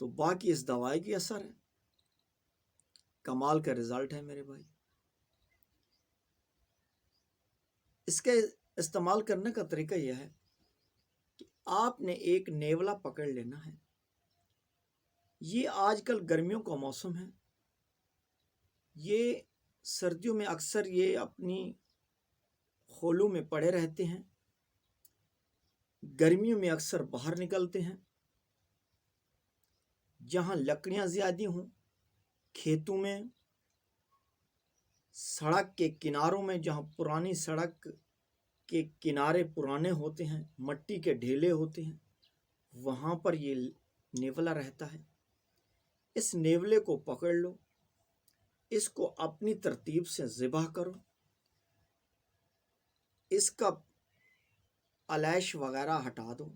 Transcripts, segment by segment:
تو باقی اس دوائی کی اثر ہے، کمال کا رزلٹ ہے میرے بھائی۔ اس کے استعمال کرنے کا طریقہ یہ ہے کہ آپ نے ایک نیولا پکڑ لینا ہے۔ یہ آج کل گرمیوں کا موسم ہے، یہ سردیوں میں اکثر یہ اپنی خولوں میں پڑے رہتے ہیں، گرمیوں میں اکثر باہر نکلتے ہیں، جہاں لکڑیاں زیادہ ہوں، کھیتوں میں، سڑک کے کناروں میں، جہاں پرانی سڑک کے کنارے پرانے ہوتے ہیں، مٹی کے ڈھیلے ہوتے ہیں، وہاں پر یہ نیولا رہتا ہے۔ اس نیولے کو پکڑ لو، اس کو اپنی ترتیب سے ذبح کرو، اس کا الیش وغیرہ ہٹا دو،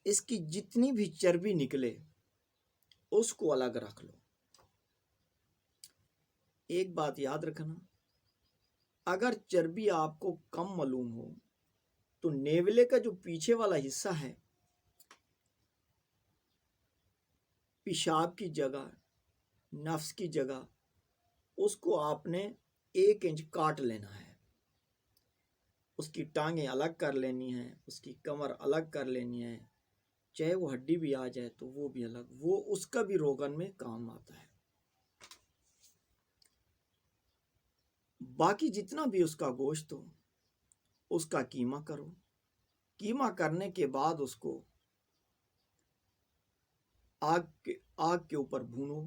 اس کی جتنی بھی چربی نکلے اس کو الگ رکھ لو۔ ایک بات یاد رکھنا، اگر چربی آپ کو کم معلوم ہو تو نیولے کا جو پیچھے والا حصہ ہے، پیشاب کی جگہ، نفس کی جگہ، اس کو آپ نے 1 انچ کاٹ لینا ہے، اس کی ٹانگیں الگ کر لینی ہیں، اس کی کمر الگ کر لینی ہے، چاہے وہ ہڈی بھی آ جائے تو وہ بھی الگ، وہ اس کا بھی روغن میں کام آتا ہے۔ باقی جتنا بھی اس کا گوشت ہو اس کا قیمہ کرو، قیمہ کرنے کے بعد اس کو آگ کے اوپر بھونو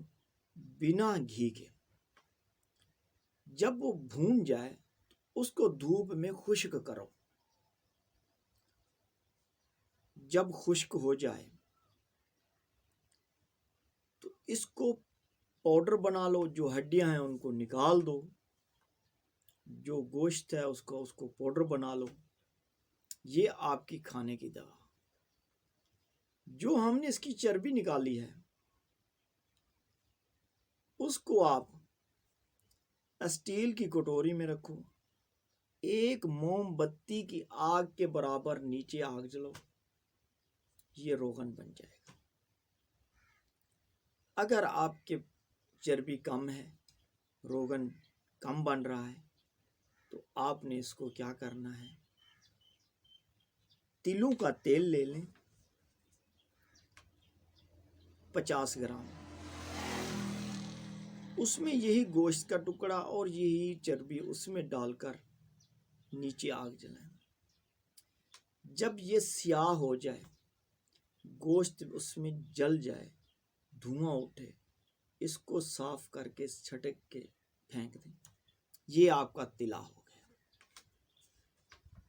بنا گھی کے۔ جب وہ بھون جائے اس کو دھوپ میں خشک کرو، جب خشک ہو جائے تو اس کو پاؤڈر بنا لو، جو ہڈیاں ہیں ان کو نکال دو، جو گوشت ہے اس کو پاؤڈر بنا لو۔ یہ آپ کی کھانے کی دوا۔ جو ہم نے اس کی چربی نکالی ہے اس کو آپ اسٹیل کی کٹوری میں رکھو، 1 موم بتی کی آگ کے برابر نیچے آگ جلاؤ، یہ روغن بن جائے گا۔ اگر آپ کے چربی کم ہے، روغن کم بن رہا ہے، تو آپ نے اس کو کیا کرنا ہے، تلوں کا تیل لے لیں 50 گرام، اس میں یہی گوشت کا ٹکڑا اور یہی چربی اس میں ڈال کر نیچے آگ جلائیں۔ جب یہ سیاہ ہو جائے، گوشت اس میں جل جائے، دھواں اٹھے، اس کو صاف کر کے چھٹک کے پھینک دیں، یہ آپ کا تلا ہو گیا۔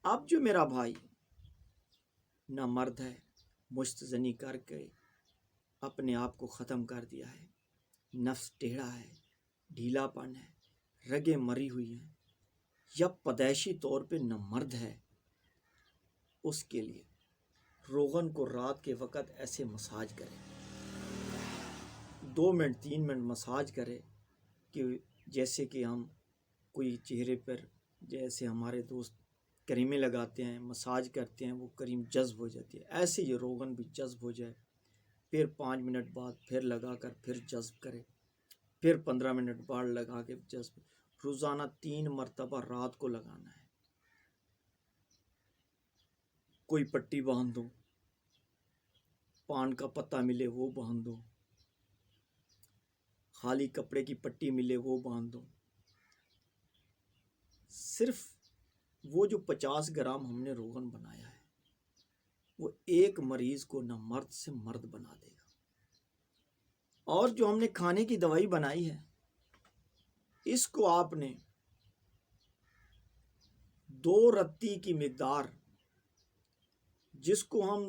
اب جو میرا بھائی نہ مرد ہے، مستزنی کر کے اپنے آپ کو ختم کر دیا ہے، نفس ٹیڑھا ہے، ڈھیلا پن ہے، رگیں مری ہوئی ہیں، یا پیدائشی طور پہ نہ مرد ہے، اس کے لیے روغن کو رات کے وقت ایسے مساج کرے، 2 منٹ 3 منٹ مساج کرے، کہ جیسے کہ ہم کوئی چہرے پر جیسے ہمارے دوست کریمیں لگاتے ہیں، مساج کرتے ہیں، وہ کریم جذب ہو جاتی ہے، ایسے یہ روغن بھی جذب ہو جائے۔ پھر 5 منٹ بعد پھر لگا کر پھر جذب کرے، پھر 15 منٹ بعد لگا کے جذب، روزانہ 3 مرتبہ رات کو لگانا ہے۔ کوئی پٹی باندھ دو، پان کا پتہ ملے وہ باندھ دو، خالی کپڑے کی پٹی ملے وہ باندھ دو۔ صرف وہ جو 50 گرام ہم نے روغن بنایا ہے وہ ایک مریض کو نہ مرد سے مرد بنا دے گا۔ اور جو ہم نے کھانے کی دوائی بنائی ہے اس کو آپ نے 2 رتی کی مقدار، جس کو ہم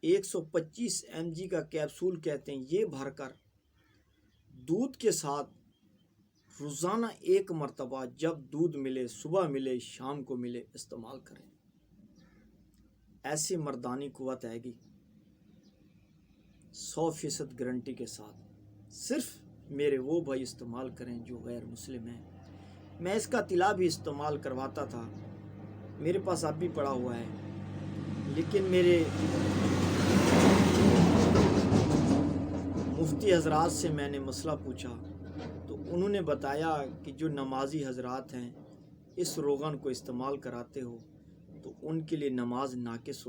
125 mg کا کیپسول کہتے ہیں، یہ بھر کر دودھ کے ساتھ روزانہ 1 مرتبہ جب دودھ ملے، صبح ملے، شام کو ملے، استعمال کریں۔ ایسی مردانی قوت آئے گی 100% گارنٹی کے ساتھ۔ صرف میرے وہ بھائی استعمال کریں جو غیر مسلم ہیں۔ میں اس کا تلا بھی استعمال کرواتا تھا، میرے پاس اب بھی پڑا ہوا ہے، لیکن میرے مفتی حضرات سے میں نے مسئلہ پوچھا تو انہوں نے بتایا کہ جو نمازی حضرات ہیں اس روغن کو استعمال کراتے ہو تو ان کے لیے نماز ناقص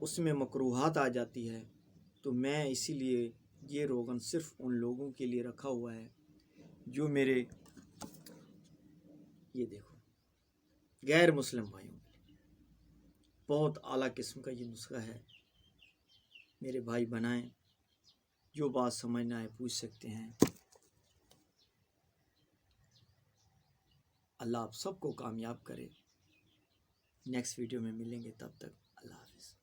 اس میں مکروہات آ جاتی ہے، تو میں اسی لیے یہ روغن صرف ان لوگوں کے لیے رکھا ہوا ہے جو میرے یہ دیکھو غیر مسلم بھائیوں کے لیے بہت اعلیٰ قسم کا یہ نسخہ ہے۔ میرے بھائی بنائیں، جو بات سمجھنا ہے پوچھ سکتے ہیں۔ اللہ آپ سب کو کامیاب کرے۔ نیکسٹ ویڈیو میں ملیں گے، تب تک اللہ حافظ۔